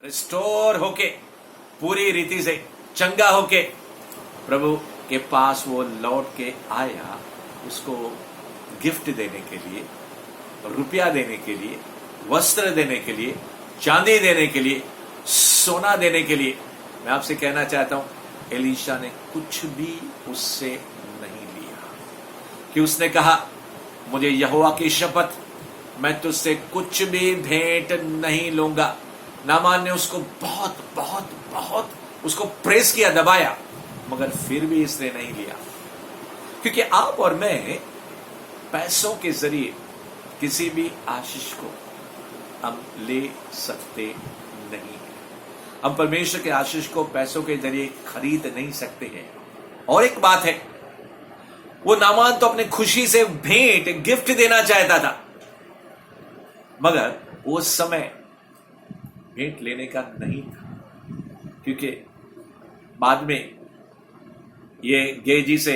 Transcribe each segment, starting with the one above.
Restore होके पूरी रीति से चंगा होके प्रभु के पास वो लौट के आया, उसको गिफ्ट देने के लिए, रुपया देने के लिए, वस्त्र देने के लिए, चांदी देने के लिए, सोना देने के लिए। मैं आपसे कहना चाहता हूं, एलीशा ने कुछ भी उससे नहीं लिया, कि उसने कहा मुझे यहोवा की शपथ, मैं तुझसे कुछ भी भेंट नहीं लूंगा। नामान ने उसको बहुत बहुत बहुत उसको प्रेस किया, दबाया, मगर फिर भी इसने नहीं लिया। क्योंकि आप और मैं पैसों के जरिए किसी भी आशीष को हम ले सकते नहीं हैं। हम परमेश्वर के आशीष को पैसों के जरिए खरीद नहीं सकते हैं। और एक बात है, वो नामान तो अपने खुशी से भेंट गिफ्ट देना चाहता था, मगर वो समय भेंट लेने का नहीं था। क्योंकि बाद में ये गेजी से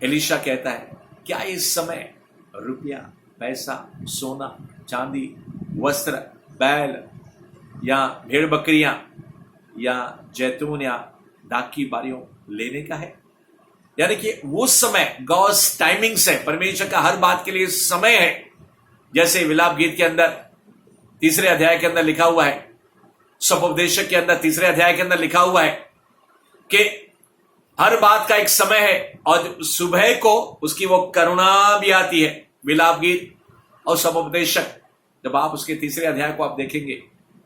एलीशा कहता है, क्या इस समय रुपया, पैसा, सोना, चांदी, वस्त्र, बैल या भेड़ बकरियां या जैतून या दाख की बारियों लेने का है? यानी कि वो समय गॉड्स टाइमिंग्स है, परमेश्वर का हर बात के लिए समय है। जैसे विलाप गीत के अंदर 3 अध्याय के अंदर लिखा हुआ है, स्वोपदेशक के अंदर 3 अध्याय के अंदर लिखा हुआ है कि हर बात का एक समय है और सुबह को उसकी वो करुणा भी आती है। विलाप गीत और स्वोपदेशक, जब आप उसके 3 अध्याय को आप देखेंगे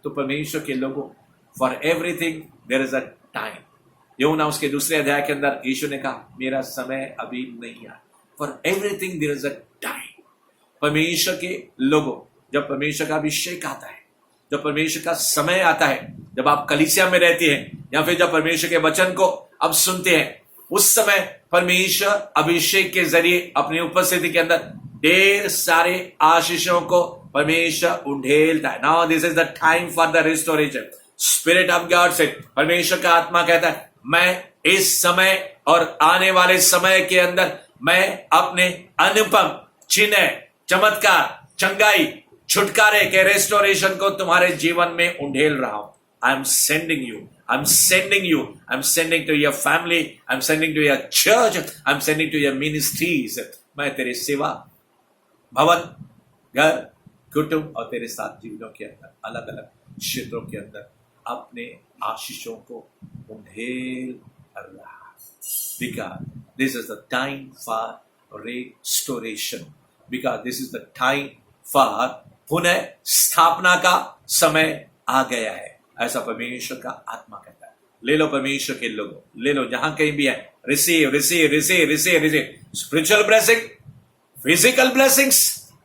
तो परमेश्वर के लोगों, for everything there is a time. यूहन्ना उसके 2 अध्याय के अंदर यीशु ने कहा, मेरा समय अभी नहीं आया। For everything there is a time. परमेश्वर के लोगों, जब परमेश्वर का अभिषेक आता है, जब परमेश्वर का समय आता है, जब आप कलीसिया में रहते हैं या फिर जब परमेश्वर के वचन को अब सुनते हैं, उस समय परमेश्वर अभिषेक के जरिए अपनी उपस्थिति के अंदर ढेर सारे आशीषों को परमेश्वर उंडेलता है। Now this is the time for the restoration. Spirit of God से, परमेश्वर का आत्मा कहता है, मैं इस समय और आने वाले समय के अंदर मैं अपने अनुपम चिन्ह, चमत्कार, चंगाई, छुटकारे के रेस्टोरेशन को तुम्हारे जीवन में उंडेल रहा हूं। I am sending you, I am sending you, I am sending to your family, I am sending to your church, I am sending to your ministries. मैं तेरे सेवा भवन, घर, कुटुंब और तेरे साथ जीवनों के अंदर, अलग अलग क्षेत्रों के अंदर अपने आशीषों को उंडेल रहा। Because this is the time for restoration, because this is the time for पुनः स्थापना का समय आ गया है, ऐसा परमेश्वर का आत्मा कहता है। ले लो परमेश्वर के लोगों, ले लो जहां कहीं भी है। Receive receive receive receive receive spiritual blessing, physical blessings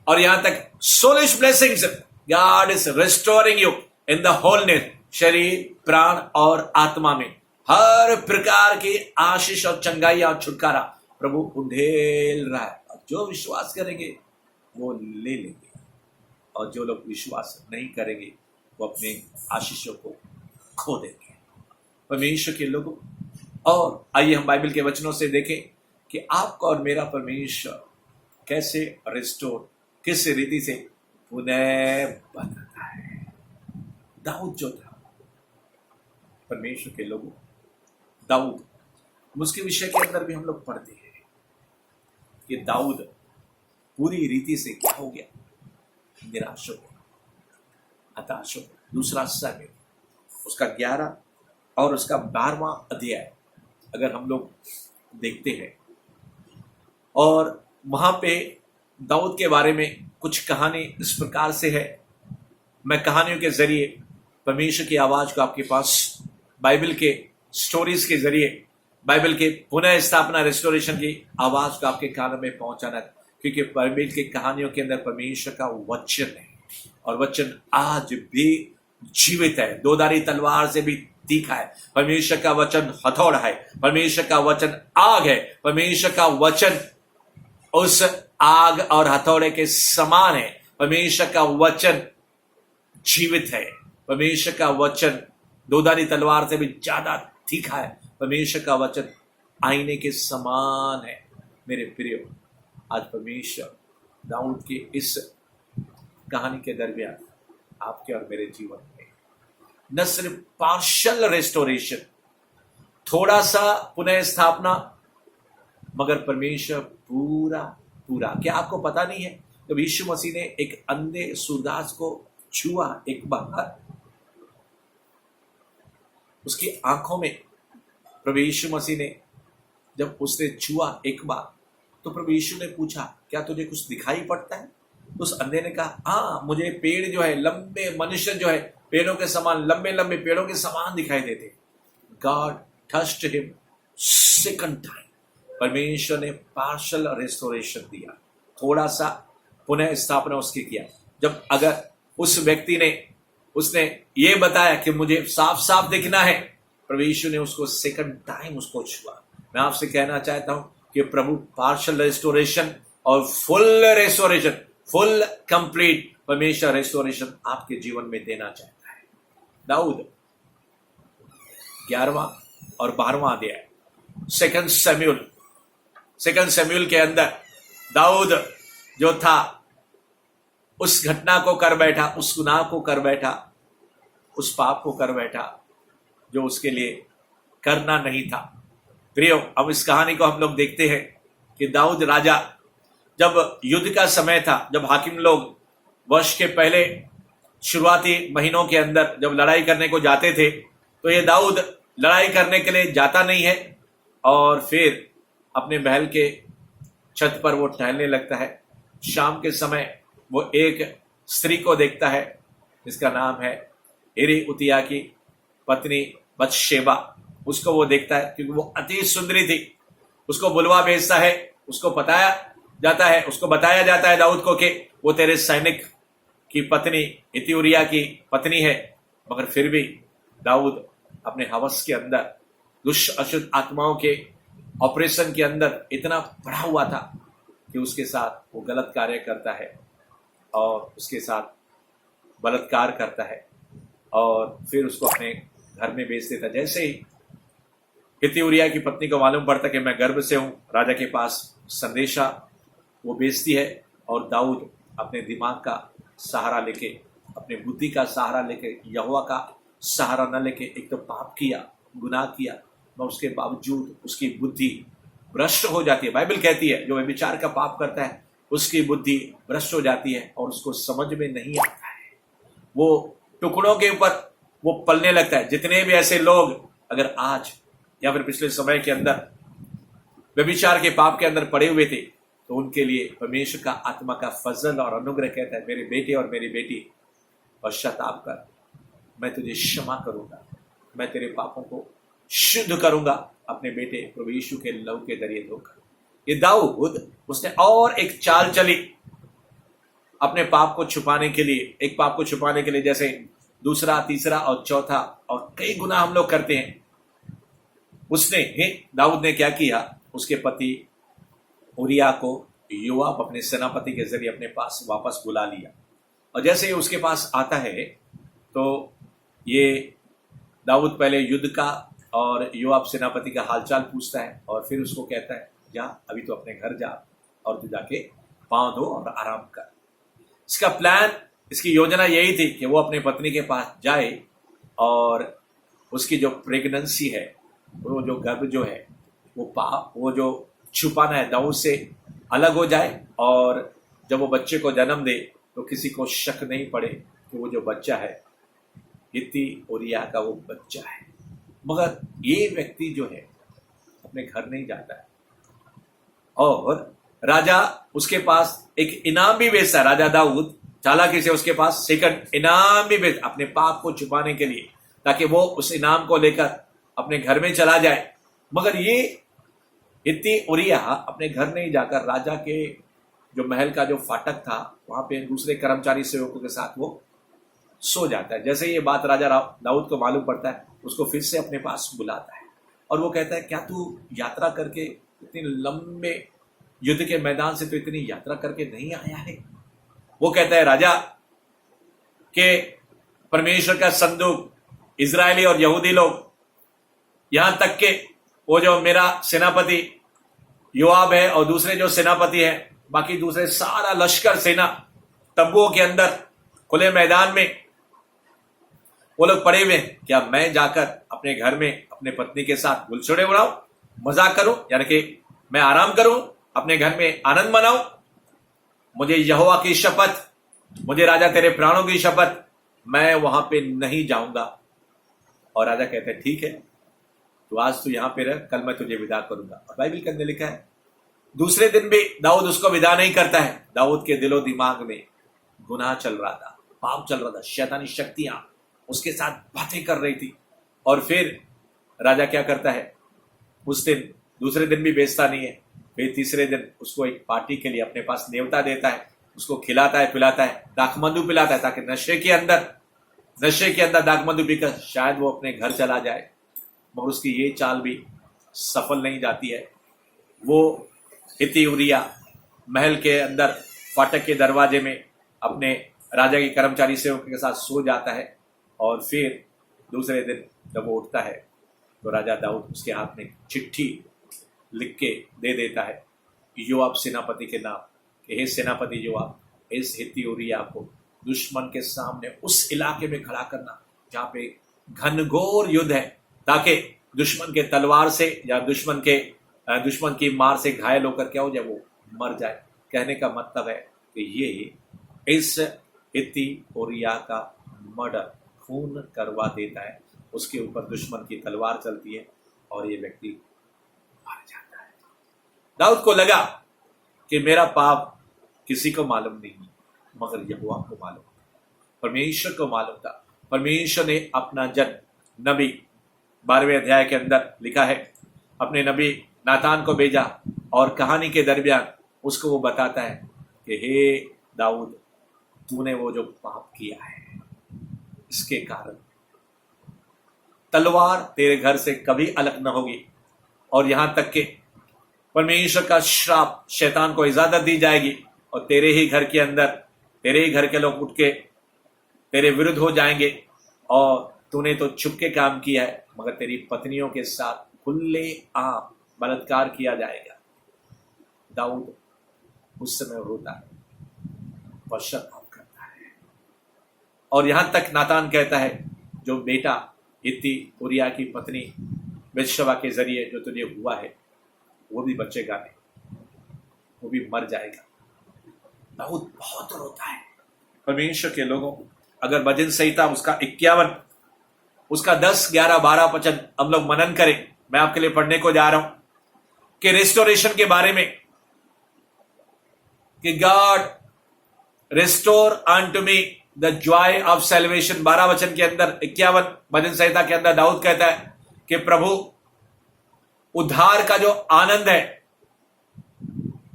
और यहां तक soulish blessings. God is restoring you in the wholeness, शरीर, प्राण और आत्मा में हर प्रकार की आशीष और चंगाई और छुटकारा प्रभु उंडेल रहा है। और जो विश्वास करेंगे वो ले लेंगे, और जो लोग विश्वास नहीं करेंगे वो अपने आशीषों को खो देंगे। परमेश्वर के लोगों, और आइए हम बाइबल के वचनों से देखें कि आपका और मेरा परमेश्वर कैसे रिस्टोर, किस रीति से पुनः बनाता है। दाऊद जो था, परमेश्वर के लोगों, दाऊद, उसके विषय के अंदर भी हम लोग पढ़ते हैं कि दाऊद पूरी रीति से क्या हो गया, निराश हो गया, हताश हो गया। 2 शमूएल उसका 11 और उसका 12वां अध्याय अगर हम लोग देखते हैं, और वहां पे दाऊद के बारे में कुछ कहानी इस प्रकार से है। मैं कहानियों के जरिए परमेश्वर की आवाज को आपके पास बाइबल के स्टोरीज के जरिए, बाइबल के पुनः स्थापना, रेस्टोरेशन की आवाज को आपके कानों में पहुंचाना, क्योंकि बाइबल की कहानियों के अंदर परमेश्वर का वचन है, और वचन आज भी जीवित है, 2-धारी तलवार से भी तीखा है। परमेश्वर का वचन हथौड़ा है, परमेश्वर का वचन आग है, परमेश्वर का वचन उस आग और हथौड़े के समान है। परमेश्वर का वचन जीवित है, परमेश्वर का वचन 2-धारी तलवार से भी ज्यादा तीखा है, परमेश्वर का वचन आईने के समान है। मेरे प्रिय, आज परमेश्वर दाऊद के इस कहानी के दरमियान आपके और मेरे जीवन में न सिर्फ पार्शियल रेस्टोरेशन, थोड़ा सा पुनः स्थापना, मगर परमेश्वर पूरा पूरा। क्या आपको पता नहीं है जब यीशु मसीह ने एक अंधे सूरदास को छुआ एक बार, उसकी आंखों में प्रभु यीशु मसीह ने जब उसने छुआ एक बार, तो प्रभु यीशु ने पूछा क्या तुझे कुछ दिखाई पड़ता है? तो उस अंधे ने कहा हाँ, मुझे पेड़ जो है, लंबे मनुष्य जो है पेड़ों के समान, लंबे लंबे पेड़ों के समान दिखाई देते। God touched him second time. परमेश्वर ने पार्शियल रेस्टोरेशन दिया, थोड़ा सा पुनः स्थापना उसकी किया। जब अगर उस व्यक्ति ने उसने ये बताया कि मुझे साफ साफ दिखना है, प्रभु यीशु ने उसको सेकंड टाइम उसको छुआ। मैं आपसे कहना चाहता हूं कि प्रभु पार्शियल रेस्टोरेशन और फुल रेस्टोरेशन, फुल कंप्लीट परमेश्वर रेस्टोरेशन आपके जीवन में देना चाहता है। दाऊद 11वां और 12वां अध्याय सेकंड सैमुअल के अंदर दाऊद जो था उस घटना को कर बैठा, उस गुनाह को कर बैठा, उस पाप को कर बैठा जो उसके लिए करना नहीं था। प्रियो, अब इस कहानी को हम लोग देखते हैं कि दाऊद राजा, जब युद्ध का समय था, जब हाकिम लोग वर्ष के पहले शुरुआती महीनों के अंदर जब लड़ाई करने को जाते थे, तो ये दाऊद लड़ाई करने के लिए जाता नहीं है और फिर अपने महल के छत पर वो टहलने लगता है। शाम के समय वो एक स्त्री को देखता है जिसका नाम है एरी उतिया की पत्नी बत्शेबा। उसको वो देखता है क्योंकि वो अति सुंदरी थी। उसको बुलवा भेजता है, उसको बताया जाता है दाऊद को कि वो तेरे सैनिक की पत्नी इतिउरिया की पत्नी है। मगर फिर भी दाऊद अपने हवस के अंदर, दुष्ट अशुद्ध आत्माओं के ऑपरेशन के अंदर इतना पड़ा हुआ था कि उसके साथ वो गलत कार्य करता है और उसके साथ बलात्कार करता है और फिर उसको अपने घर में भेज देता। जैसे ही हित्तिउरिया की पत्नी को मालूम पड़ता कि मैं गर्भ से हूं, राजा के पास संदेशा वो भेजती है और दाऊद अपने दिमाग का सहारा लेके, अपने बुद्धि का सहारा लेके, यहोवा का सहारा न लेके, एक तो पाप किया, गुनाह किया, मगर उसके बावजूद उसकी बुद्धि भ्रष्ट हो जाती है। बाइबल कहती है जो व्यभिचार का पाप करता है उसकी बुद्धि भ्रष्ट हो जाती है और उसको समझ में नहीं आता है, वो टुकड़ों के ऊपर वो पलने लगता है। जितने भी ऐसे लोग अगर आज या फिर पिछले समय के अंदर व्यभिचार के पाप के अंदर पड़े हुए थे, तो उनके लिए परमेश्वर का आत्मा का फजल और अनुग्रह कहता है मेरे बेटे और मेरी बेटी पश्चाताप कर, मैं तुझे क्षमा करूंगा, मैं तेरे पापों को शुद्ध करूंगा अपने बेटे प्रभु यीशु के लहू के जरिए धोकर। ये दाऊद उसने और एक चाल चली अपने पाप को छुपाने के लिए, एक पाप को छुपाने के लिए, जैसे दूसरा, तीसरा और चौथा और कई गुना हम लोग करते हैं। दाऊद ने क्या किया, उसके पति उरिया को योआब अपने सेनापति के जरिए अपने पास वापस बुला लिया और जैसे ही उसके पास आता है तो ये दाऊद पहले युद्ध का और योआब सेनापति का हालचाल पूछता है और फिर उसको कहता है जा अभी तो अपने घर जा और तू जाके पांव धो और आराम कर। इसका प्लान, इसकी योजना यही थी कि वो अपने पत्नी के पास जाए और उसकी जो प्रेगनेंसी है, वो जो गर्भ जो है, वो जो छुपाना है दाऊद से अलग हो जाए और जब वो बच्चे को जन्म दे तो किसी को शक नहीं पड़े कि वो जो बच्चा है हित्ती उरिया का वो बच्चा है। मगर ये व्यक्ति जो है अपने घर नहीं जाता है और राजा उसके पास एक इनाम भी भेजता है। राजा दाऊद चालाकी से उसके पास सेकंड इनाम भी भेजता अपने पाप को छुपाने के लिए, ताकि वो उस इनाम को लेकर अपने घर में चला जाए। मगर ये हित्ती उरिया अपने घर नहीं जाकर राजा के जो महल का जो फाटक था वहां पे दूसरे कर्मचारी सेवकों के साथ वो सो जाता है। जैसे ये बात राजा दाऊद को मालूम पड़ता है, उसको फिर से अपने पास बुलाता है और वो कहता है क्या तू यात्रा करके इतने लंबे युद्ध के मैदान से तो इतनी यात्रा करके नहीं आया है? वो कहता है राजा के परमेश्वर का संदूक, इजरायली और यहूदी लोग, यहां तक के वो जो मेरा सेनापति योआब है और दूसरे जो सेनापति है, बाकी दूसरे सारा लश्कर सेना तंबुओं के अंदर खुले मैदान में वो लोग पड़े हुए हैं, क्या मैं जाकर अपने घर में अपने पत्नी के साथ गुलछड़े उड़ाऊं, मजाक करूं, यानी कि मैं आराम करूं, अपने घर में आनंद मनाऊं? मुझे यहोवा की शपथ, मुझे राजा तेरे प्राणों की शपथ, मैं वहां पे नहीं जाऊंगा। और राजा कहते हैं ठीक है, तो आज तू यहां पे रह, कल मैं तुझे विदा करूंगा। और बाइबल के अंदर लिखा है दूसरे दिन भी दाऊद उसको विदा नहीं करता है। दाऊद के दिलो दिमाग में गुनाह चल रहा था, पाप चल रहा था, शैतानी शक्तियां उसके साथ बातें कर रही थी। और फिर राजा क्या करता है, उस दिन दूसरे दिन भी बेचता नहीं है, फिर तीसरे दिन उसको एक पार्टी के लिए अपने पास न्योता देता है, उसको खिलाता है, पिलाता है, दाखमधु पिलाता है, ताकि नशे के अंदर दाखमधु पीकर शायद वो अपने घर चला जाए। मगर उसकी ये चाल भी सफल नहीं जाती है। वो हित्ती उरिया महल के अंदर फाटक के दरवाजे में अपने राजा के कर्मचारी सेवकों के साथ सो जाता है। और फिर दूसरे दिन जब वो उठता है तो राजा दाऊद उसके हाथ में चिट्ठी लिख के दे देता है योआब सेनापति के नाम, कि हे सेनापति योआब, इस हित्ती उरिया को दुश्मन के सामने उस इलाके में खड़ा करना जहां पे घनघोर युद्ध है, ताकि दुश्मन के तलवार से या दुश्मन की मार से घायल होकर क्या हो जाए, वो मर जाए। कहने का मतलब है कि ये इस हित्ती उरिया का मर्डर, खून करवा देता है, उसके ऊपर दुश्मन की तलवार चलती है और ये व्यक्ति मर जाता है। दाऊद को लगा कि मेरा पाप किसी को मालूम नहीं, मगर यहोवा को मालूम, परमेश्वर को मालूम था। परमेश्वर ने अपना जन नबी 12वें अध्याय के अंदर लिखा है, अपने नबी नातान को भेजा और कहानी के दरमियान उसको वो बताता है कि हे दाऊद, तूने वो जो पाप किया है, इसके कारण तलवार तेरे घर से कभी अलग न होगी, और यहां तक कि परमेश्वर का श्राप शैतान को इजाजत दी जाएगी, और तेरे ही घर के अंदर तेरे ही घर के लोग उठ के तेरे विरुद्ध हो जाएंगे। और तूने तो छुपके काम किया है, मगर तेरी पत्नियों के साथ खुले आम बलात्कार किया जाएगा। दाऊद उस समय रोता है, पश्चाताप करता है। और यहां तक नातान कहता है, जो बेटा हित्ती उरिया की पत्नी बेतशबा के जरिए जो तुझे हुआ है, वो भी बचेगा नहीं, वो भी मर जाएगा। दाऊद बहुत रोता है। परमेश्वर के लोगों, अगर भजन संहिता उसका 51, उसका 10, 11, 12 वचन हम लोग मनन करें, मैं आपके लिए पढ़ने को जा रहा हूं कि रेस्टोरेशन के बारे में, कि God restore unto me the Joy of salvation. 12 वचन के अंदर 51 भजन संहिता के अंदर दाऊद कहता है कि प्रभु, उद्धार का जो आनंद है,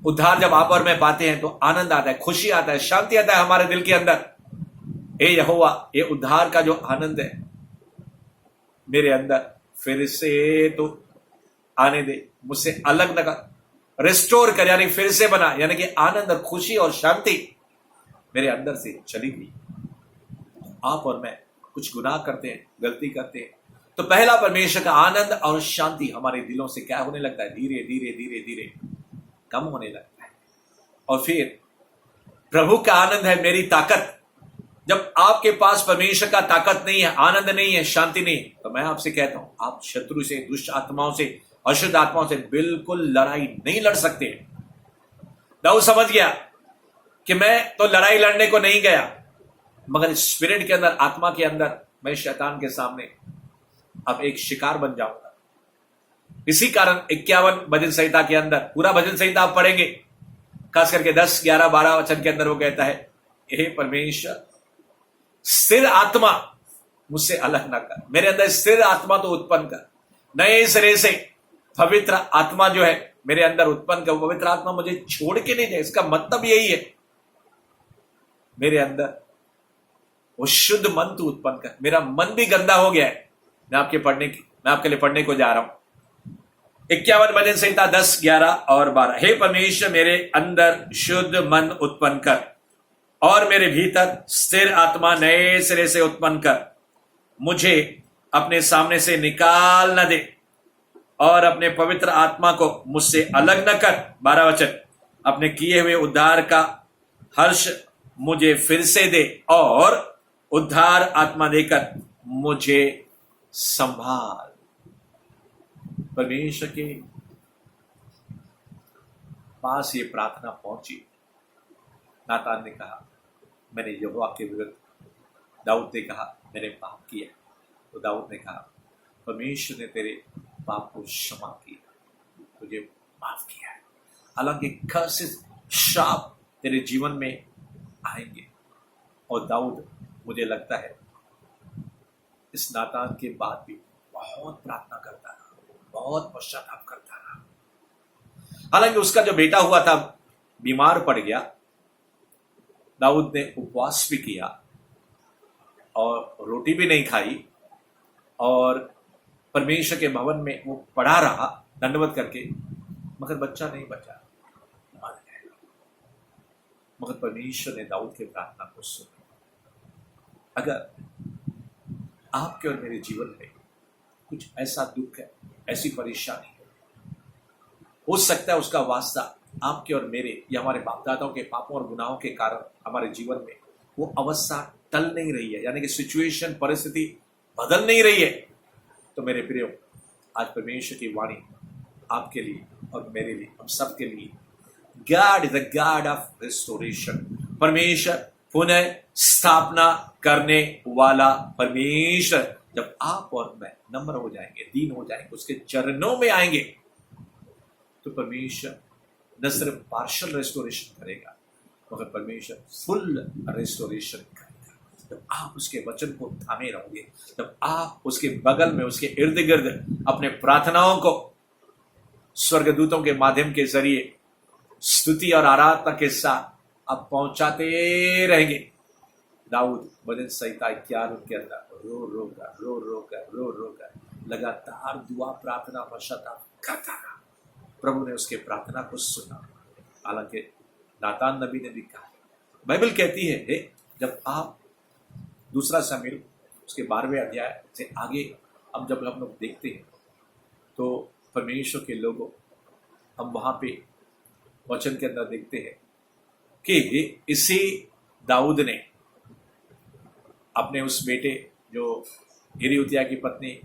उद्धार जब आप और मैं पाते हैं तो आनंद आता है, खुशी आता है, शांति आता है हमारे दिल के अंदर। हे यहोवा, ये उद्धार का जो आनंद है मेरे अंदर फिर से तो आने दे, मुझसे अलग न कर, रिस्टोर कर, यानी फिर से बना, यानी कि आनंद और खुशी और शांति मेरे अंदर से चली गई। आप और मैं कुछ गुनाह करते हैं, गलती करते हैं, तो पहला परमेश्वर का आनंद और शांति हमारे दिलों से क्या होने लगता है, धीरे धीरे धीरे धीरे कम होने लगता है। और फिर प्रभु का आनंद है मेरी ताकत। जब आपके पास परमेश्वर का ताकत नहीं है, आनंद नहीं है, शांति नहीं है, तो मैं आपसे कहता हूं, आप शत्रु से, दुष्ट आत्माओं से, अशुद्ध आत्माओं से बिल्कुल लड़ाई नहीं लड़ सकते। दाऊद समझ गया कि मैं तो लड़ाई लड़ने को नहीं गया, मगर स्पिरिट के अंदर, आत्मा के अंदर मैं शैतान के सामने अब एक शिकार बन जाऊंगा। इसी कारण 51 भजन संहिता के अंदर, पूरा भजन संहिता आप पढ़ेंगे, खास करके 10, 11, 12 वचन के अंदर वो कहता है, हे परमेश्वर, स्थिर आत्मा मुझसे अलग ना कर, मेरे अंदर स्थिर आत्मा तो उत्पन्न कर, नए सिरे से पवित्र आत्मा जो है मेरे अंदर उत्पन्न कर। पवित्र आत्मा मुझे छोड़ के नहीं जाए, इसका मतलब यही है, मेरे अंदर वो शुद्ध मन तू उत्पन्न कर। मेरा मन भी गंदा हो गया है। मैं आपके लिए पढ़ने को जा रहा हूं 51 भजन संहिता 10, 11 और 12। हे परमेश्वर, मेरे अंदर शुद्ध मन उत्पन्न कर और मेरे भीतर स्थिर आत्मा नए सिरे से उत्पन्न कर। मुझे अपने सामने से निकाल न दे और अपने पवित्र आत्मा को मुझसे अलग न कर। 12 वचन, अपने किए हुए उद्धार का हर्ष मुझे फिर से दे और उद्धार आत्मा देकर मुझे संभाल। परमेश्वर के पास ये प्रार्थना पहुंची। नातान ने कहा मैंने यहोवा के विरुद्ध, दाऊद ने कहा मैंने पाप किया, तो दाऊद ने कहा परमेश्वर ने तेरे पाप को क्षमा किया, तुझे माफ किया है। हालांकि कर्सेस, श्राप तेरे जीवन में आएंगे। और दाऊद, मुझे लगता है इस नातान के बाद भी बहुत प्रार्थना करता रहा, बहुत पश्चाताप करता रहा। हालांकि उसका जो बेटा हुआ था बीमार पड़ गया, दाऊद ने उपवास भी किया और रोटी भी नहीं खाई और परमेश्वर के भवन में वो पड़ा रहा दंडवत करके, मगर बच्चा नहीं बचा, मर गया। मगर परमेश्वर ने दाऊद के प्रार्थना को सुना। अगर आपके और मेरे जीवन में कुछ ऐसा दुख है, ऐसी परेशानी है, हो सकता है उसका वास्ता आपके और मेरे या हमारे बाप दादाओं के पापों और गुनाहों के कारण हमारे जीवन में वो अवस्था टल नहीं रही है, यानी कि सिचुएशन, परिस्थिति बदल नहीं रही है। तो मेरे प्रियो, आज परमेश्वर की वाणी आपके लिए और मेरे लिए, हम सब के लिए, God is the God of restoration. परमेश्वर पुनः स्थापना करने वाला परमेश्वर। जब आप और मैं नम्र हो जाएंगे, दीन हो जाएंगे, उसके चरणों में आएंगे, तो परमेश्वर न सिर्फ पार्शियल रेस्टोरेशन करेगा, मगर परमेश्वर फुल रेस्टोरेशन करेगा। जब आप उसके वचन को थामे रहोगे, जब आप उसके बगल में, उसके इर्द गिर्द अपने प्रार्थनाओं को स्वर्गदूतों के माध्यम के जरिए स्तुति और आराधना के साथ आप पहुंचाते रहेंगे। दाऊद भजन संहिता 11 के अंदर रो कर लगातार दुआ, प्रार्थना, पश्चाताप करता रहा। प्रभु ने उसके प्रार्थना को सुना। हालांकि नातान नबी ने भी कहा, बाइबल कहती है जब आप दूसरा शमूएल उसके 12वें अध्याय से आगे हम लोग देखते हैं, तो परमेश्वर के लोगों, हम वहां पे वचन के अंदर देखते हैं कि इसी दाऊद ने अपने उस बेटे, जो हिरियुतिया की पत्नी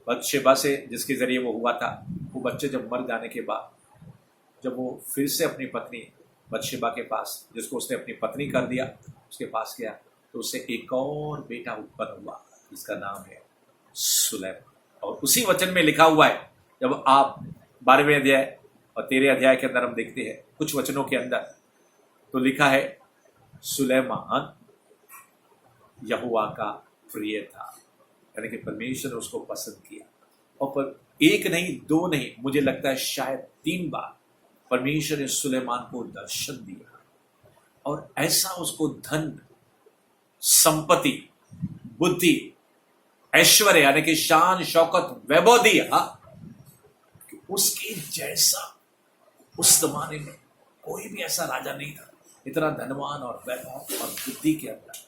बतशेबा से जिसके जरिए वो हुआ था, वो बच्चे जब मर जाने के बाद, जब वो फिर से अपनी पत्नी बतशेबा के पास, जिसको उसने अपनी पत्नी कर दिया, उसके पास गया, तो उससे एक और बेटा उत्पन्न हुआ, जिसका नाम है सुलैमान। और उसी वचन में लिखा हुआ है, जब आप 12वें अध्याय और 13 अध्याय के अंदर हम देखते हैं, कुछ वचनों के अंदर तो लिखा है सुलैमान यहोवा का प्रिय था, यानी कि परमेश्वर ने उसको पसंद किया। और पर एक नहीं, दो नहीं, मुझे लगता है शायद 3 बार परमेश्वर ने सुलेमान को दर्शन दिया और ऐसा उसको धन, संपत्ति, बुद्धि, ऐश्वर्य, यानी कि शान, शौकत, वैभव दिया कि उसके जैसा उस जमाने में कोई भी ऐसा राजा नहीं था, इतना धनवान और वैभव और बुद्धि के अंदर,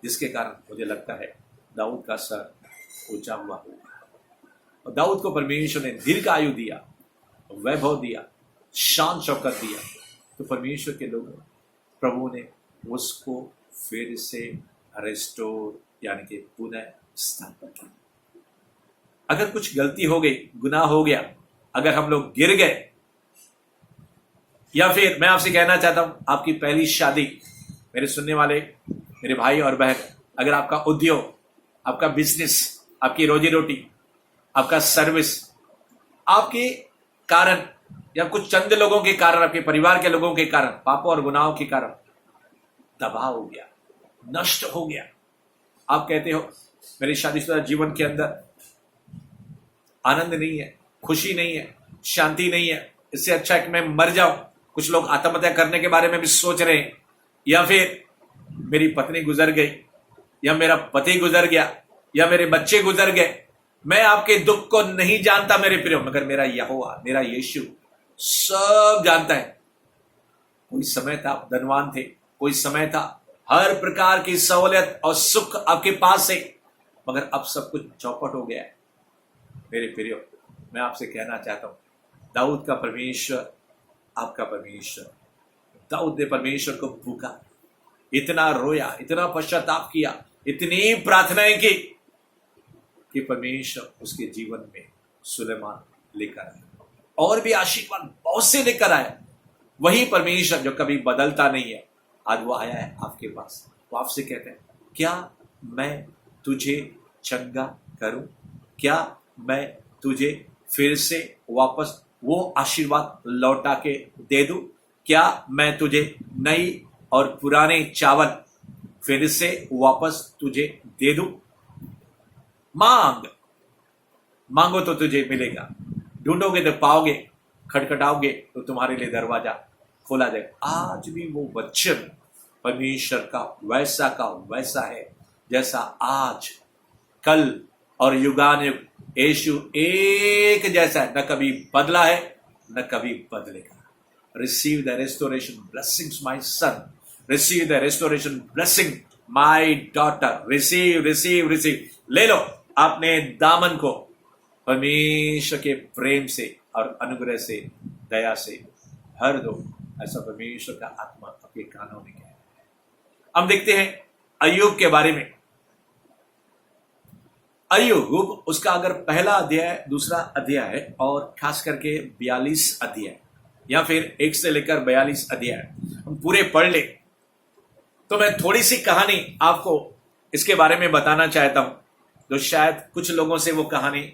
जिसके कारण मुझे लगता है दाऊद का सर ऊंचा हुआ होगा। और दाऊद को परमेश्वर ने दीर्घ आयु दिया, वैभव दिया, शान शौकत दिया। तो परमेश्वर के लोगों, प्रभु ने उसको फिर से रेस्टोर, यानी कि पुनः स्थापित किया। अगर कुछ गलती हो गई, गुनाह हो गया, अगर हम लोग गिर गए, या फिर मैं आपसे कहना चाहता हूं, आपकी पहली शादी, मेरे सुनने वाले मेरे भाई और बहन, अगर आपका उद्योग, आपका बिजनेस, आपकी रोजी रोटी, आपका सर्विस, आपके कारण या कुछ चंद लोगों के कारण, आपके परिवार के लोगों के कारण, पापों और गुनाहों के कारण तबाह हो गया, नष्ट हो गया, आप कहते हो मेरी शादीशुदा जीवन के अंदर आनंद नहीं है, खुशी नहीं है, शांति नहीं है, इससे अच्छा है कि मैं मर जाऊं। कुछ लोग आत्महत्या करने के बारे में भी सोच रहे हैं, या फिर मेरी पत्नी गुजर गई, या मेरा पति गुजर गया, या मेरे बच्चे गुजर गए। मैं आपके दुख को नहीं जानता मेरे प्रियो, मगर मेरा यहोवा, मेरा यीशु सब जानता है। कोई समय था आप धनवान थे, कोई समय था हर प्रकार की सहूलियत और सुख आपके पास है, मगर अब सब कुछ चौपट हो गया है। मेरे प्रियो, मैं आपसे कहना चाहता हूं, दाऊद का परमेश्वर आपका परमेश्वर। दाऊद ने परमेश्वर को भूखा, इतना रोया, इतना पश्चाताप किया, इतनी प्रार्थनाएं की कि परमेश्वर उसके जीवन में सुलेमान लेकर आए, और भी आशीर्वाद बहुत से लेकर आए। वही परमेश्वर जो कभी बदलता नहीं है, आज वो आया है आपके पास। वो आपसे कहते हैं, क्या मैं तुझे चंगा करूं? क्या मैं तुझे फिर से वापस वो आशीर्वाद लौटा के दे दूं? क्या मैं तुझे नई और पुराने चावल फिर से वापस तुझे दे दूं? मांगो तो तुझे मिलेगा, ढूंढोगे तो पाओगे, खटखटाओगे तो तुम्हारे लिए दरवाजा खोला जाएगा। आज भी वो वचन परमेश्वर का वैसा है जैसा आज, कल और युगानुयुग यीशु एक जैसा है, न कभी बदला है न कभी बदलेगा। Receive the restoration blessings my son, receive the restoration blessing my daughter, receive. ले लो अपने दामन को परमेश्वर के प्रेम से और अनुग्रह से, दया से भर दो, ऐसा परमेश्वर का आत्मा आपके कानों में कह रहा है। हम देखते हैं अय्यूब के बारे में। अय्यूब, उसका अगर पहला अध्याय, दूसरा अध्याय और खास करके 42 अध्याय या फिर 1 से लेकर 42 अध्याय हम पूरे पढ़ ले, तो मैं थोड़ी सी कहानी आपको इसके बारे में बताना चाहता हूं, जो शायद कुछ लोगों से वो कहानी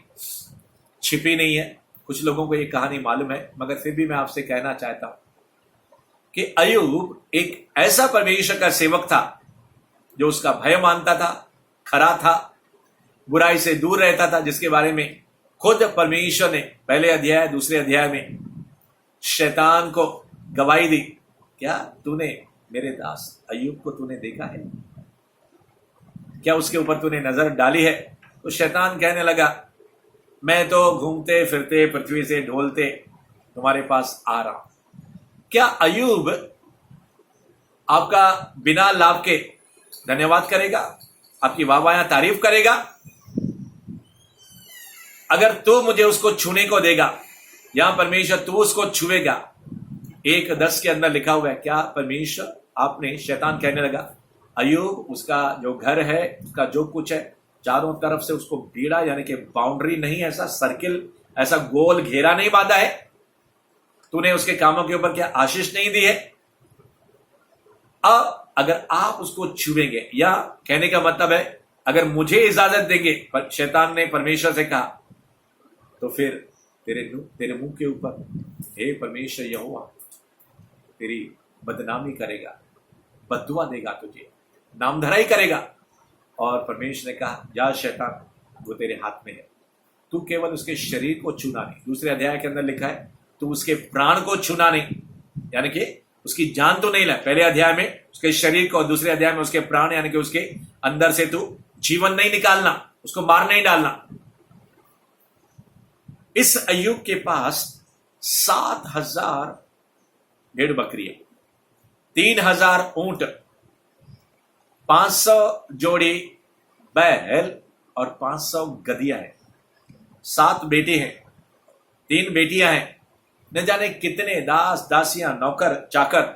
छिपी नहीं है, कुछ लोगों को ये कहानी मालूम है, मगर फिर भी मैं आपसे कहना चाहता हूं कि अय्यूब एक ऐसा परमेश्वर का सेवक था जो उसका भय मानता था, खरा था, बुराई से दूर रहता था, जिसके बारे में खुद परमेश्वर ने पहले अध्याय दूसरे अध्याय में शैतान को गवाही दी। क्या तूने मेरे दास अय्यूब को तूने देखा है? क्या उसके ऊपर तूने नजर डाली है? तो शैतान कहने लगा, मैं तो घूमते फिरते पृथ्वी से ढोलते तुम्हारे पास आ रहा हूं। क्या अय्यूब आपका बिना लाभ के धन्यवाद करेगा? आपकी वाहवाह तारीफ करेगा? अगर तू मुझे उसको छूने को देगा, या परमेश्वर तू उसको छुएगा, 1:10 के अंदर लिखा हुआ है, क्या परमेश्वर आपने, शैतान कहने लगा, अय्यूब उसका जो घर है, उसका जो कुछ है, चारों तरफ से उसको बीड़ा, यानी कि बाउंड्री नहीं, ऐसा सर्किल, ऐसा गोल घेरा नहीं बांधा है? तूने उसके कामों के ऊपर क्या आशीष नहीं दी है? अब अगर आप उसको छुएंगे, या कहने का मतलब है अगर मुझे इजाजत देंगे, पर शैतान ने परमेश्वर से कहा, तो फिर तेरे मुंह के ऊपर हे परमेश्वर यहोवा तेरी बदनामी करेगा, बद्दुआ देगा, तुझे नामधराई करेगा। और परमेश्वर ने कहा, जा शैतान, वो तेरे हाथ में है, तू केवल उसके शरीर को छूना नहीं। दूसरे अध्याय के अंदर लिखा है, तू उसके प्राण को छूना नहीं, यानी कि उसकी जान तो नहीं ला। पहले अध्याय में उसके शरीर को, दूसरे अध्याय में उसके प्राण, यानी कि उसके अंदर से तू जीवन नहीं निकालना, उसको मार नहीं डालना। इस अय्यूब के पास 7,000 भेड़ बकरियां, 3,000 ऊंट, 500 जोड़ी बैल और 500 गधियां हैं। 7 बेटे हैं, 3 बेटियां हैं, न जाने कितने दास दासियां, नौकर चाकर,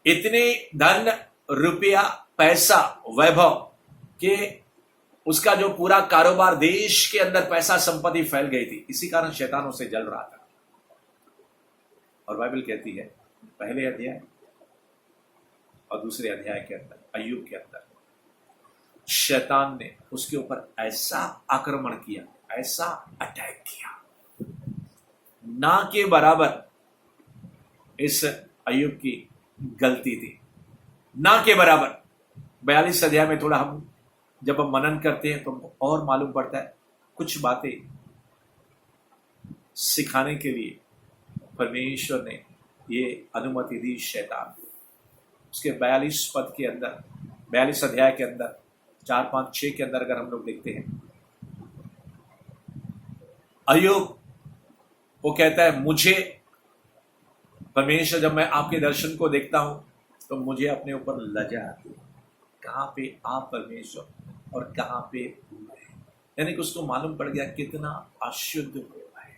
इतने धन रुपया पैसा वैभव के उसका जो पूरा कारोबार, देश के अंदर पैसा संपत्ति फैल गई थी। इसी कारण शैतान उसे जल रहा था। और बाइबल कहती है पहले अध्याय और दूसरे अध्याय के अंदर, अय्यूब के अंदर, शैतान ने उसके ऊपर ऐसा आक्रमण किया, ऐसा अटैक किया, ना के बराबर इस अय्यूब की गलती थी, ना के बराबर। 42 अध्याय में थोड़ा हम जब हम मनन करते हैं तो और मालूम पड़ता है, कुछ बातें सिखाने के लिए परमेश्वर ने ये अनुमति दी शैतान। उसके 42 पद के अंदर, 42 अध्याय के अंदर 4, 5, 6 के अंदर अगर हम लोग देखते हैं, अय्यूब वो कहता है, मुझे परमेश्वर, जब मैं आपके दर्शन को देखता हूं तो मुझे अपने ऊपर लज्जा आती है। कहां पे आप परमेश्वर और कहां पे मैं? यानी कि उसको मालूम पड़ गया कितना अशुद्ध हुआ है।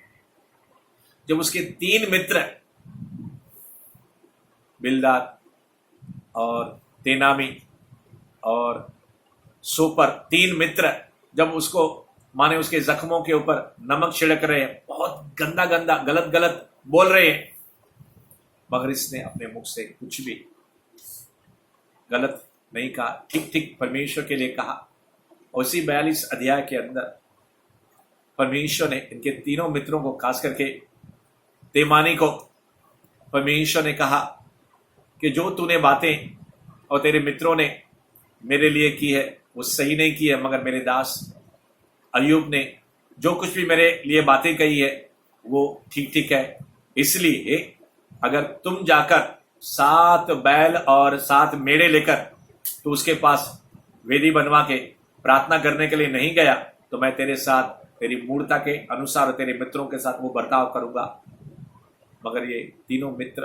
जब उसके 3 मित्र, बिल्दाद और तेनामी और सुपर 3 मित्र जब उसको माने उसके जख्मों के ऊपर नमक छिड़क रहे हैं, बहुत गंदा गंदा गलत गलत बोल रहे हैं, मगर इसने अपने मुख से कुछ भी गलत नहीं कहा, ठीक ठीक परमेश्वर के लिए कहा। उसी 42 अध्याय के अंदर परमेश्वर ने इनके तीनों मित्रों को, खास करके तेमानी को, परमेश्वर ने कहा कि जो तूने बातें और तेरे मित्रों ने मेरे लिए की है वो सही नहीं की है, मगर मेरे दास अय्यूब ने जो कुछ भी मेरे लिए बातें कही है वो ठीक ठीक है। इसलिए अगर तुम जाकर 7 बैल और 7 मेढ़े लेकर तो उसके पास वेदी बनवा के प्रार्थना करने के लिए नहीं गया, तो मैं तेरे साथ तेरी मूर्ता के अनुसार तेरे मित्रों के साथ वो बर्ताव करूंगा। मगर ये तीनों मित्र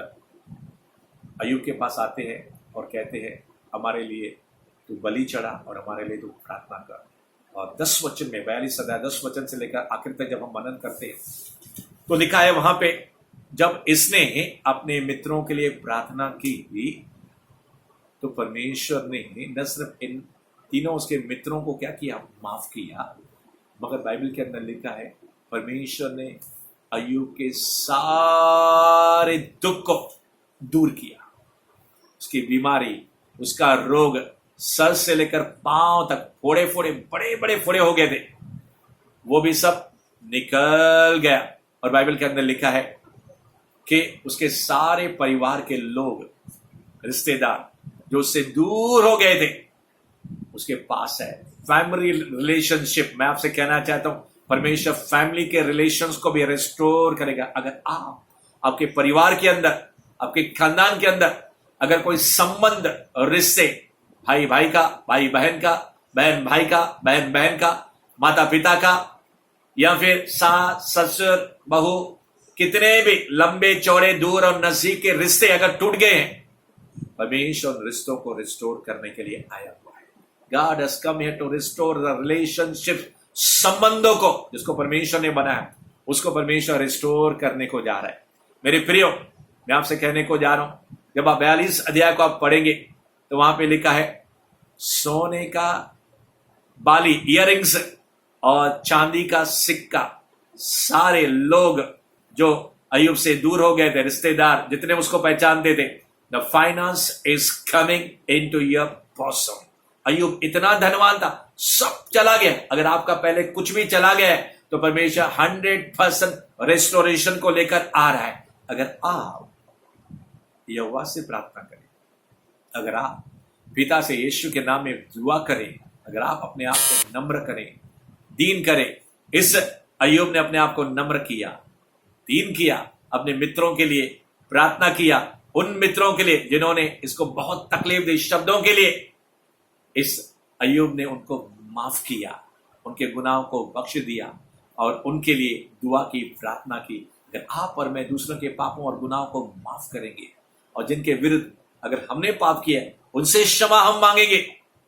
अय्यूब के पास आते हैं और कहते हैं हमारे लिए तू बलि चढ़ा और हमारे लिए तू प्रार्थना कर। और 10 वचन में 42 अध्याय 10 वचन से लेकर आखिर तक जब हम मनन करते हैं तो लिखा है वहां पे, जब इसने अपने मित्रों के लिए प्रार्थना की तो परमेश्वर ने न सिर्फ इन तीनों उसके मित्रों को क्या किया, माफ किया, मगर बाइबल के अंदर लिखा है परमेश्वर ने अय्यूब के सारे दुख को दूर किया। उसकी बीमारी, उसका रोग, सर से लेकर पांव तक फोड़े फोड़े बड़े बड़े फोड़े हो गए थे, वो भी सब निकल गया। और बाइबल के अंदर लिखा है कि उसके सारे परिवार के लोग, रिश्तेदार जो उससे दूर हो गए थे, उसके पास है। फैमिली रिलेशनशिप, मैं आपसे कहना चाहता हूं परमेश्वर फैमिली के रिलेशंस को भी रिस्टोर करेगा। अगर आप आपके परिवार के अंदर, आपके खानदान के अंदर अगर कोई संबंध, रिश्ते, भाई भाई का, भाई बहन का, बहन भाई का, बहन बहन का, माता पिता का, या फिर सास ससुर बहू, कितने भी लंबे चौड़े दूर और नजदीक के रिश्ते अगर टूट गए हैं, परमेश्वर रिश्तों को रिस्टोर करने के लिए आया हुआ है। God has come here to restore the relationship, संबंधों को जिसको परमेश्वर ने बनाया उसको परमेश्वर रिस्टोर करने को जा रहा है। मेरे प्रियो, मैं आपसे कहने को जा रहा हूं, जब आप 42 अध्याय को आप पढ़ेंगे तो वहां पे लिखा है सोने का बाली, इयररिंग्स और चांदी का सिक्का, सारे लोग जो अय्यूब से दूर हो गए थे, रिश्तेदार जितने उसको पहचानते थे, the finance is coming into your person. Ayyub इतना धनवान था, सब चला गया। अगर आपका पहले कुछ भी चला गया है तो परमेश्वर 100% रेस्टोरेशन को लेकर आ रहा है। अगर आप यहोवा से प्रार्थना करें, अगर आप पिता से यीशु के नाम में दुआ करें, अगर आप अपने आप को नम्र करें, दीन करें, इस अय्यूब ने अपने आप को नम्र किया, दीन किया, अपने मित्रों के लिए प्रार्थना किया, उन मित्रों के लिए जिन्होंने इसको बहुत तकलीफ दी शब्दों के लिए, इस अय्यूब ने उनको माफ किया, उनके गुनाहों को बख्श दिया और उनके लिए दुआ की, प्रार्थना की। अगर आप और मैं दूसरों के पापों और गुनाहों को माफ करेंगे और जिनके विरुद्ध अगर हमने पाप किया उनसे क्षमा हम मांगेंगे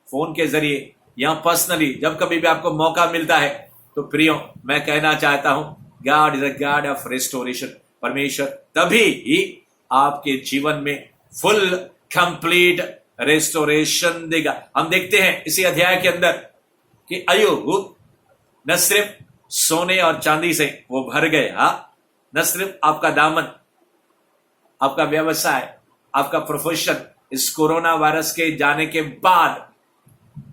फोन के जरिए या पर्सनली, जब कभी भी आपको मौका मिलता है, तो प्रियो मैं कहना चाहता हूं, God is a God of restoration. परमेश्वर तभी ही आपके जीवन में फुल कंप्लीट रेस्टोरेशन देगा। हम देखते हैं इसी अध्याय के अंदर कि अय्यूब न सिर्फ सोने और चांदी से वो भर गया, न सिर्फ आपका दामन, आपका व्यवसाय, आपका प्रोफेशन इस कोरोना वायरस के जाने के बाद,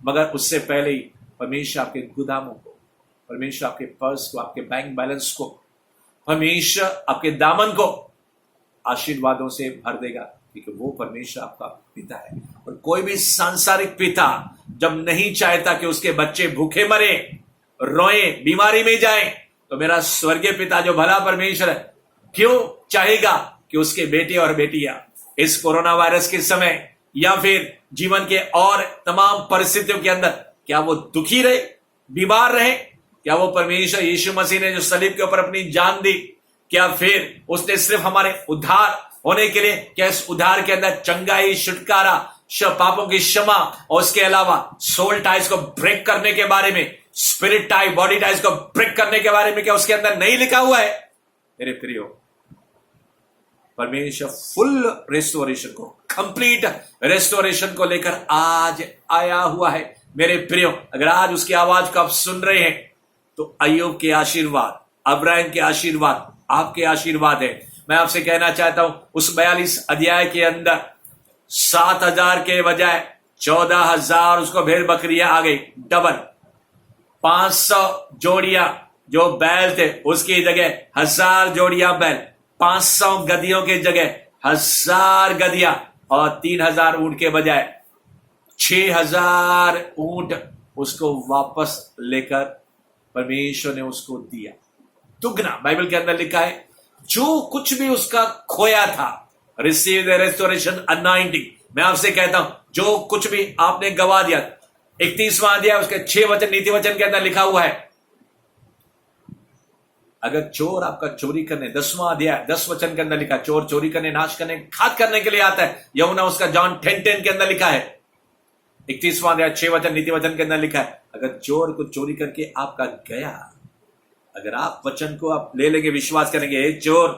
मगर उससे पहले ही परमेश्वर आपके गुदामों को, परमेश्वर आपके पर्स को, आपके बैंक बैलेंस को, परमेश्वर आपके दामन को आशीर्वादों से भर देगा, क्योंकि वो परमेश्वर आपका पिता है। और कोई भी सांसारिक पिता जब नहीं चाहता कि उसके बच्चे भूखे मरे, रोए, बीमारी में जाएं, तो मेरा स्वर्गीय पिता जो भला परमेश्वर है, क्यों चाहेगा कि उसके बेटे और बेटियां इस कोरोना वायरस के समय या फिर जीवन के और तमाम परिस्थितियों के अंदर क्या वो दुखी रहे, बीमार रहे? क्या वो परमेश्वर यीशु मसीह ने जो सलीब के ऊपर अपनी जान दी, क्या फिर उसने सिर्फ हमारे उद्धार होने के लिए, क्या इस उद्धार के अंदर चंगाई, छुटकारा, पापों की क्षमा और उसके अलावा सोल टाइज को ब्रेक करने के बारे में, स्पिरिट टाई, बॉडी टाइज को ब्रेक करने के बारे में क्या उसके अंदर नहीं लिखा हुआ है? मेरे प्रियो, परमेश्वर फुल रेस्टोरेशन को, कंप्लीट रेस्टोरेशन को लेकर आज आया हुआ है। मेरे प्रियो, अगर आज उसकी आवाज को आप सुन रहे हैं तो अय्यूब के आशीर्वाद, अब्राहम के आशीर्वाद आपके आशीर्वाद है। मैं आपसे कहना चाहता हूं उस 42 अध्याय के अंदर 7,000 के बजाय 14,000 उसको भेड़ बकरियां आ गई, डबल। 500 जोड़ियां जो बैल थे उसकी जगह 1,000 जोड़ियां बैल, 500 गदियों की जगह 1,000 गदियां, और 3,000 ऊंट के बजाय 6,000 ऊंट उसको वापस लेकर परमेश्वर ने उसको दिया। दुगना, बाइबल के अंदर लिखा है जो कुछ भी उसका खोया था, रिसीव द रेस्टोरेशन अनॉइंटिंग। मैं आपसे कहता हूं जो कुछ भी आपने गवा दिया, 31वां अध्याय उसके 6 वचन नीति वचन के अंदर लिखा हुआ है, अगर चोर आपका चोरी करने, 10वां अध्याय 10 वचन के अंदर लिखा, चोर चोरी करने, नाश करने, घात करने के लिए आता है। यूहन्ना उसका जॉन 10:10 के अंदर लिखा है। 31वां अध्याय 6 वचन नीति वचन के अंदर लिखा है, अगर चोर को चोरी करके आपका गया, अगर आप वचन को आप ले लेंगे, विश्वास करेंगे, हे चोर,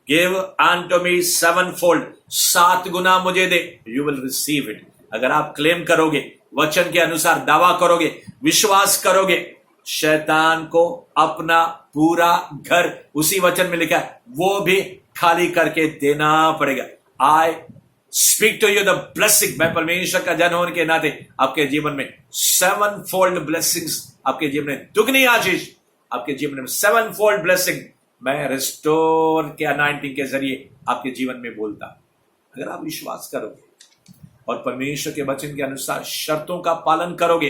गिव unto me 7-fold, 7 गुना मुझे दे, यू विल रिसीव इट। अगर आप क्लेम करोगे, वचन के अनुसार दावा करोगे, विश्वास करोगे, शैतान को अपना पूरा घर, उसी वचन में लिखा है, वो भी खाली करके देना पड़ेगा। I speak to you the blessing. मैं परमेश्वर का जन होने के नाते आपके जीवन में 7-fold ब्लेसिंग्स, आपके जीवन में दुगनी आशीष, आपके जीवन में 7-fold ब्लेसिंग मैं रिस्टोर के अनाइंटिंग के जरिए आपके जीवन में बोलता। अगर आप विश्वास करोगे और परमेश्वर के वचन के अनुसार शर्तों का पालन करोगे,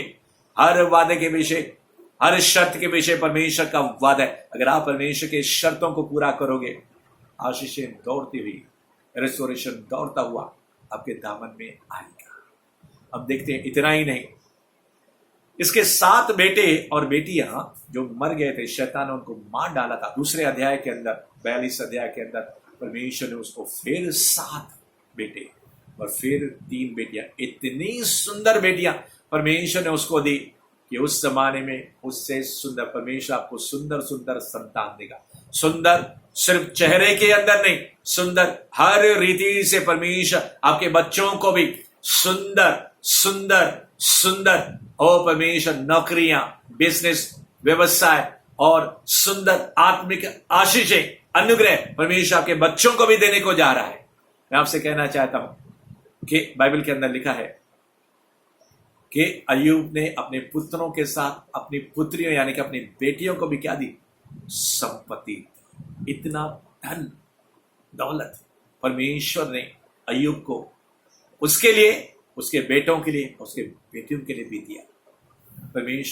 हर वादे के विषय, हर शर्त के विषय परमेश्वर का वादा है, अगर आप परमेश्वर के शर्तों को पूरा करोगे, आशीषें दौड़ती हुई, रेस्टोरेशन दौड़ता हुआ आपके दामन में आएगा। अब देखते हैं, इतना ही नहीं, इसके 7 बेटे और बेटियां जो मर गए थे, शैतान ने उनको मार डाला था। दूसरे अध्याय के अंदर, 42 अध्याय के अंदर, परमेश्वर ने उसको फिर 7 बेटे और फिर 3 बेटियां, इतनी सुंदर बेटियां परमेश्वर ने उसको दी कि उस जमाने में उससे सुंदर, परमेश्वर आपको सुंदर सुंदर संतान देगा। सुंदर सिर्फ चेहरे के अंदर नहीं, सुंदर हर रीति से परमेश्वर आपके बच्चों को भी सुंदर सुंदर सुंदर, ओ परमेश्वर, नौकरियां, बिजनेस, व्यवसाय और सुंदर आत्मिक आशीषें, अनुग्रह परमेश्वर आपके बच्चों को भी देने को जा रहा है। मैं आपसे कहना चाहता हूं कि बाइबल के अंदर लिखा है कि अय्यूब ने अपने पुत्रों के साथ अपनी पुत्रियों यानी कि अपनी बेटियों को भी क्या दी? संपत्ति। इतना धन दौलत परमेश्वर ने अय्यूब को उसके लिए, उसके बेटों के लिए, उसके बेटियों के लिए भी दिया। परमेश्वर